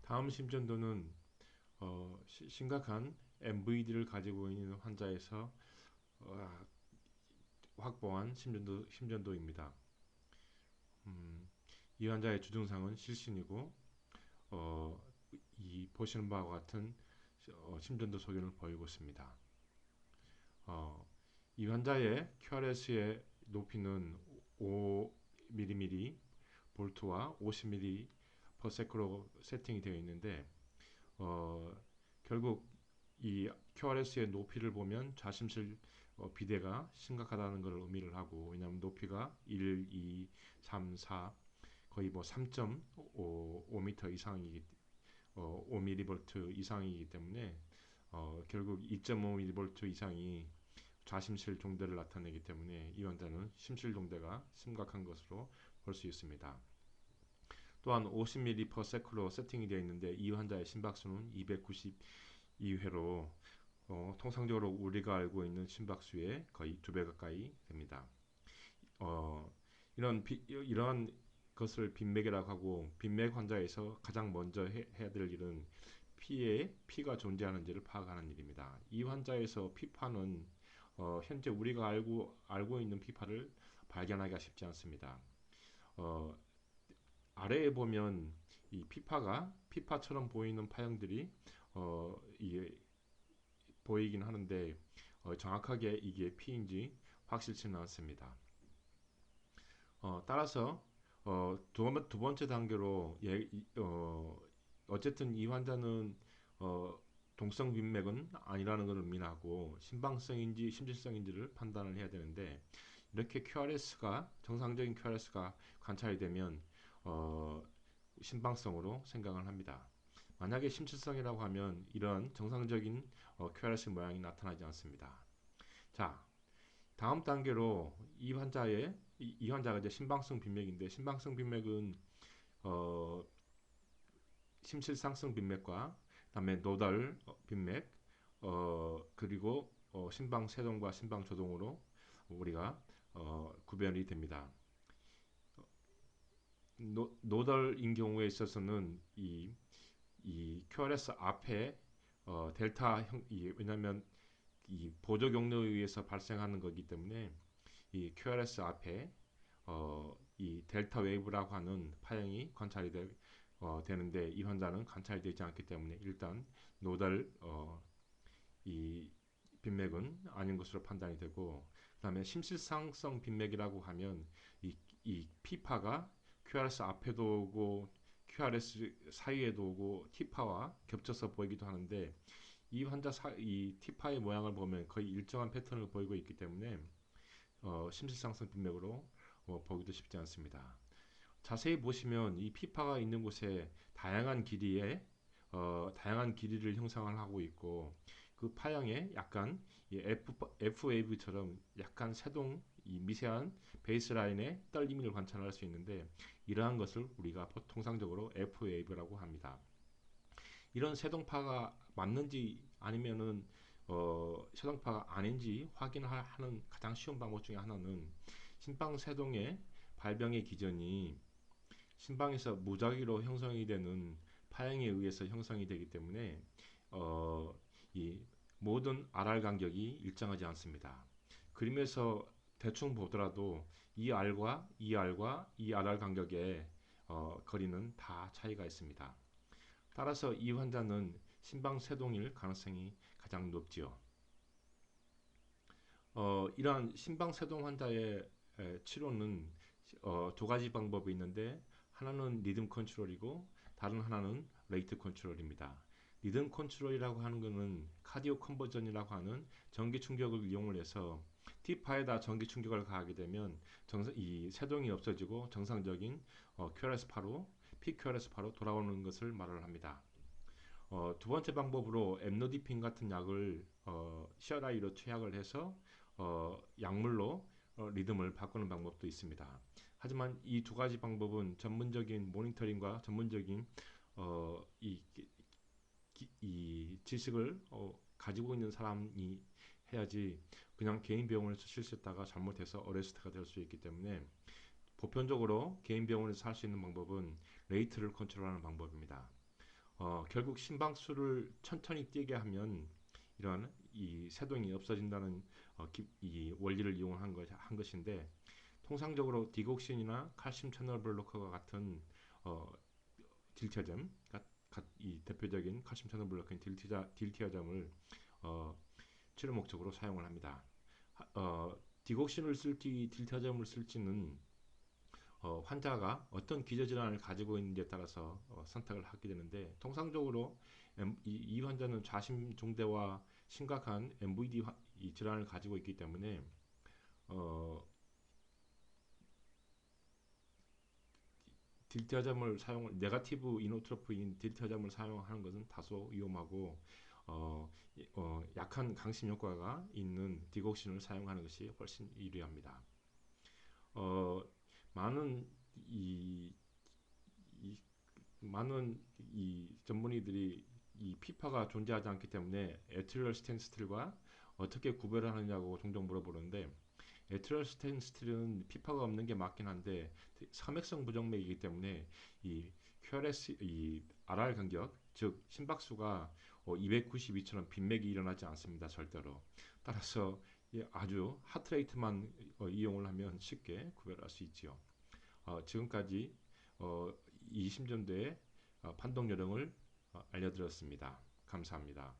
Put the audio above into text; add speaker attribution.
Speaker 1: 다음 심전도는 심각한 MVD를 가지고 있는 환자에서 어, 확보한 심전도입니다. 이 환자의 주증상은 실신이고 어, 이 보시는 바와 같은 심전도 소견을 보이고 있습니다. 어, 이 환자의 QRS의 높이는 5mm 볼트와 50mm per sec로 세팅이 되어 있는데 결국 이 QRS의 높이를 보면 좌심실 비대가 심각하다는 것을 의미를 하고, 왜냐하면 높이가 1, 2, 3, 4 거의 뭐 3.5m 이상이기 5mV 이상이기 때문에 결국 2.5mV 이상이 좌심실 종대를 나타내기 때문에 이 환자는 심실 종대가 심각한 것으로 볼 수 있습니다. 또한 50ml per sec로 세팅이 되어 있는데 이 환자의 심박수는 292회로 통상적으로 우리가 알고 있는 심박수의 거의 2배 가까이 됩니다. 어, 이러한 것을 빈맥이라고 하고, 빈맥 환자에서 가장 먼저 해야 될 일은 피가 존재하는지를 파악하는 일입니다. 이 환자에서 피파는 현재 우리가 알고 있는 피파를 발견하기가 쉽지 않습니다. 어, 아래에 보면 이 피파처럼 보이는 파형들이 이게 보이긴 하는데 정확하게 이게 피인지 확실치는 않습니다. 따라서 두 번째 단계로 어쨌든 이 환자는 동성 빈맥은 아니라는 걸 의미하고 심방성인지 심실성인지를 판단을 해야 되는데, 이렇게 정상적인 QRS가 관찰이 되면 어, 심방성으로 생각을 합니다. 만약에 심실성이라고 하면 이런 정상적인 QRS 모양이 나타나지 않습니다. 자, 다음 단계로 이 환자가 이제 심방성 빈맥인데, 심방성 빈맥은 어, 심실상성 빈맥과 그다음에 노달 빈맥 그리고 심방 세동과 심방 조동으로 우리가 구별이 됩니다. 노달인 경우에 있어서는 이 QRS 앞에 델타 왜냐하면 이 보조 경로에 의해서 발생하는 거기 때문에 이 QRS 앞에 이 델타 웨이브라고 하는 파형이 되는데, 이 환자는 관찰이 되지 않기 때문에 일단 노달 이 빈맥은 아닌 것으로 판단이 되고, 그 다음에 심실상성 빈맥이라고 하면 이 피파가 QRS 앞에도 오고 QRS 사이에도 오고 T파와 겹쳐서 보이기도 하는데, 이 T파의 모양을 보면 거의 일정한 패턴을 보이고 있기 때문에 심실상성 빈맥으로 보기도 쉽지 않습니다. 자세히 보시면 이 피파가 있는 곳에 다양한 길이를 형성을 하고 있고, 그 파형에 약간 이 F 웨이브처럼 약간 이 미세한 베이스라인의 떨림을 관찰할 수 있는데, 이러한 것을 우리가 통상적으로 F 웨이브라고 합니다. 이런 세동파가 맞는지 아니면은 세동파가 아닌지 확인하는 가장 쉬운 방법 중에 하나는, 심방세동의 발병의 기전이 심방에서 무작위로 형성이 되는 파형에 의해서 형성이 되기 때문에 이 모든 RR 간격이 일정하지 않습니다. 그림에서 대충 보더라도 이 RR 간격의 거리는 다 차이가 있습니다. 따라서 이 환자는 심방세동일 가능성이 가장 높지요. 이러한 심방세동 환자의 치료는 두 가지 방법이 있는데, 하나는 리듬 컨트롤이고 다른 하나는 레이트 컨트롤입니다. 리듬 컨트롤이라고 하는 것은 카디오 컨버전이라고 하는 전기 충격을 이용을 해서 T파에다 전기 충격을 가하게 되면 이 세동이 없어지고 정상적인 QRS파로 PQRS파로 돌아오는 것을 말을 합니다. 두 번째 방법으로 엠노디핀 같은 약을 CRI로 투약을 해서 약물로 리듬을 바꾸는 방법도 있습니다. 하지만 이 두 가지 방법은 전문적인 모니터링과 전문적인 이 지식을 가지고 있는 사람이 해야지, 그냥 개인 병원에서 실수했다가 잘못해서 어레스트가 될 수 있기 때문에 보편적으로 개인 병원에서 할 수 있는 방법은 레이트를 컨트롤하는 방법입니다. 결국 심박수를 천천히 뛰게 하면 이런 이 세동이 없어진다는 이 원리를 이용한 것인데, 통상적으로 디곡신이나 칼슘 채널 블로커가 같은 어, 딜티아점, 이 대표적인 칼슘 채널 블로커인 딜티아점을 어, 치료 목적으로 사용을 합니다. 디곡신을 쓸지 딜티아점을 쓸지는 환자가 어떤 기저질환을 가지고 있는지에 따라서 선택을 하게 되는데, 통상적으로 이 환자는 좌심중대와 심각한 MVD 이 질환을 가지고 있기 때문에 어, 딜티아점을 사용 네가티브 이노트로프인 딜티아점을 사용하는 것은 다소 위험하고 어, 약한 강심 효과가 있는 디곡신을 사용하는 것이 훨씬 유리합니다. 어, 많은 이, 이 많은 이 전문의들이 이 피파가 존재하지 않기 때문에 에트리얼 스텐 스틸과 어떻게 구별을 하느냐고 종종 물어보는데, 에트리얼 스텐 스틸은 피파가 없는 게 맞긴 한데 삼액성 부정맥이기 때문에 이 QRS 이 RR 간격, 즉 심박수가 292처럼 빈맥이 일어나지 않습니다, 절대로. 따라서 아주 하트레이트만 이용을 하면 쉽게 구별할 수 있지요. 지금까지 어, 이심전도의 판독 요령을 알려드렸습니다. 감사합니다.